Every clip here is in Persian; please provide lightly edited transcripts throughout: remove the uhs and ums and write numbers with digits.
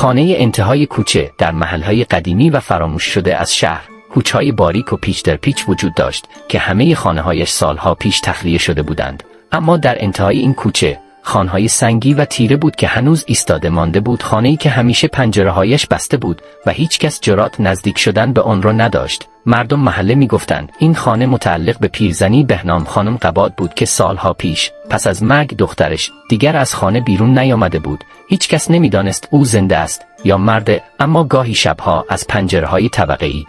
خانه انتهای کوچه در محلهای قدیمی و فراموش شده از شهر، کوچه‌های باریک و پیچ در پیچ وجود داشت که همه خانه‌هایش سالها پیش تخلیه شده بودند. اما در انتهای این کوچه، خانه‌های سنگی و تیره بود که هنوز ایستاده مانده بود، خانه‌ای که همیشه پنجره‌هایش بسته بود و هیچ کس جرأت نزدیک شدن به آن را نداشت. مردم محله می‌گفتند این خانه متعلق به پیرزنی بهنام خانم قباد بود که سالها پیش پس از مرگ دخترش دیگر از خانه بیرون نیامده بود. هیچ کس نمی‌دانست او زنده است یا مرده، اما گاهی شب‌ها از پنجره‌های طبقه‌ای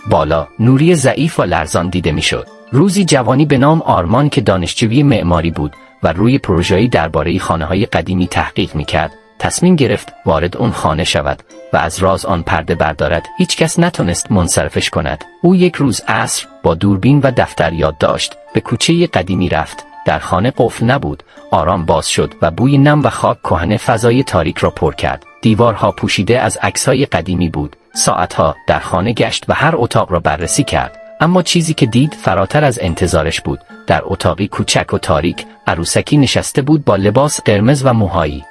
بالا نوری ضعیف و لرزان دیده می‌شد. روزی جوانی به نام آرمان که دانشجوی معماری بود و روی پروژه‌ای درباره خانه‌های قدیمی تحقیق می‌کرد، تصمیم گرفت وارد اون خانه شود و از راز آن پرده بردارد. هیچ کس نتونست منصرفش کند. او یک روز عصر با دوربین و دفتر یادداشت به کوچه قدیمی رفت. در خانه قفل نبود. آرام باز شد و بوی نم و خاک کهنه فضای تاریک را پر کرد. دیوارها پوشیده از عکس‌های قدیمی بود. ساعتها در خانه گشت و هر اتاق را بررسی کرد. اما چیزی که دید فراتر از انتظارش بود. در اتاقی کوچک و تاریک، عروسکی نشسته بود با لباس قرمز و موهایی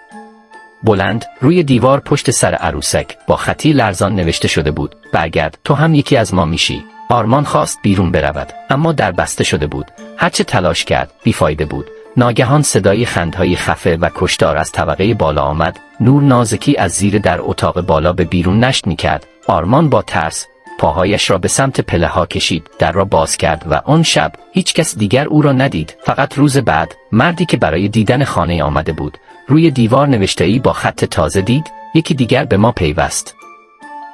بلند. روی دیوار پشت سر عروسک با خطی لرزان نوشته شده بود: برگرد، تو هم یکی از ما میشی. آرمان خواست بیرون برود، اما در بسته شده بود. هرچه تلاش کرد بیفایده بود. ناگهان صدای خندهای خفه و کشدار از طبقه بالا آمد. نور نازکی از زیر در اتاق بالا به بیرون نشت میکرد. آرمان با ترس پاهایش را به سمت پله ها کشید، در را باز کرد و آن شب هیچ کس دیگر او را ندید. فقط روز بعد مردی که برای دیدن خانه آمده بود روی دیوار نوشته‌ای با خط تازه دید: یکی دیگر به ما پیوست.